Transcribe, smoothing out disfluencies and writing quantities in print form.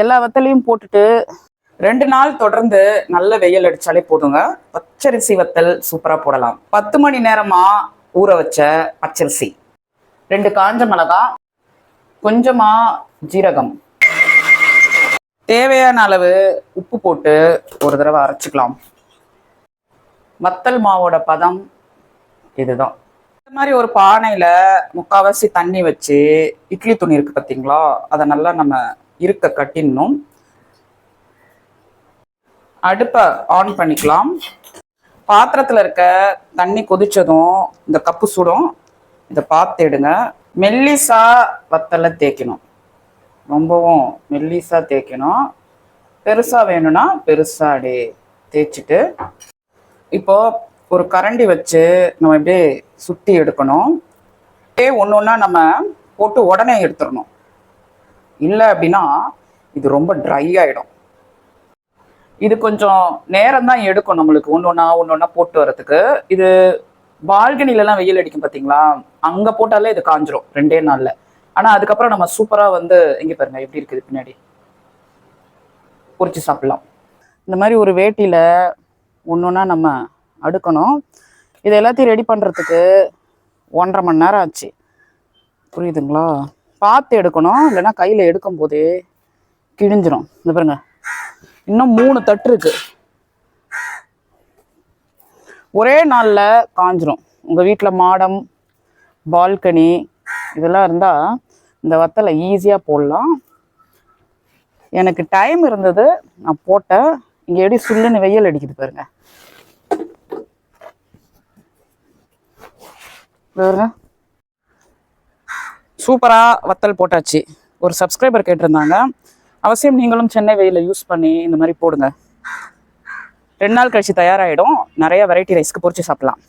எல்லா வத்தலையும் போட்டுட்டு 2 நாள் தொடர்ந்து நல்ல வெயில் அடிச்சாலே போதுங்க. பச்சரிசி வத்தல் சூப்பரா போடலாம். 10 மணி நேரமா ஊற வச்ச பச்சரிசி, 2 காஞ்ச மிளகாய், கொஞ்சமா ஜீரகம், தேவையான அளவு உப்பு போட்டு ஒரு தடவை அரைச்சிக்கலாம். வத்தல் மாவோட பதம் இதுதான். இந்த மாதிரி ஒரு பானையில முக்கால்வாசி தண்ணி வச்சு, இட்லி துணி இருக்கு பார்த்தீங்களா, அதை நல்லா நம்ம இருக்க கட்டிடணும். அடுப்பை ஆன் பண்ணிக்கலாம். பாத்திரத்தில் இருக்க தண்ணி கொதிச்சதும் இந்த கப்பு சுடும். இதை பார்த்து எடுங்க. மெல்லிசா வத்தலை தேய்க்கணும். ரொம்பவும் மெல்லிசா தேய்க்கணும். பெருசா வேணும்னா பெருசா அப்படியே தேய்ச்சிட்டு இப்போ ஒரு கரண்டி வச்சு நம்ம இப்படியே சுற்றி எடுக்கணும். அப்படியே ஒன்று ஒன்றா நம்ம போட்டு உடனே எடுத்துடணும். இல்லை அப்படின்னா இது ரொம்ப ட்ரை ஆகிடும். இது கொஞ்சம் நேரம் தான் எடுக்கும் நம்மளுக்கு ஒன்று ஒன்றா போட்டு வரதுக்கு. இது பால்கனிலலாம் வெயில் அடிக்கும் பார்த்தீங்களா, அங்கே போட்டாலே இது காஞ்சிரும் 2 நாளில். ஆனால் அதுக்கப்புறம் நம்ம சூப்பராக வந்து இங்கே பாருங்க எப்படி இருக்குது பின்னாடி, பொரிச்சு சாப்பிடலாம். இந்த மாதிரி ஒரு வேட்டியில் ஒன்று ஒன்றா நம்ம அடுக்கணும். இது எல்லாத்தையும் ரெடி பண்ணுறதுக்கு 1.5 மணி நேரம் ஆச்சு. புரியுதுங்களா? பார்த்து எடுக்கணும், இல்லைன்னா கையில் எடுக்கும் போதே கிழிஞ்சிரும். இந்த பாருங்க, இன்னும் 3 தட்டு இருக்கு. ஒரே நாளில் காஞ்சிரும். உங்கள் வீட்டில் மாடம், பால்கனி இதெல்லாம் இருந்தால் இந்த வத்தலை ஈஸியாக போடலாம். எனக்கு டைம் இருந்தது, நான் போட்டேன். இங்கே எப்படி சுள்ளுன்னு வெயில் அடிக்குது பாருங்க. சூப்பரா வத்தல் போட்டாச்சு. ஒரு சப்ஸ்கிரைபர் கேட்டிருந்தாங்க, அவசியம் நீங்களும் சென்னை வெயில யூஸ் பண்ணி இந்த மாதிரி போடுங்க. 2 நாள் கழிச்சு தயாராகிடும். நிறைய வெரைட்டி ரைஸ்க்கு பொரிச்சு சாப்பிடலாம்.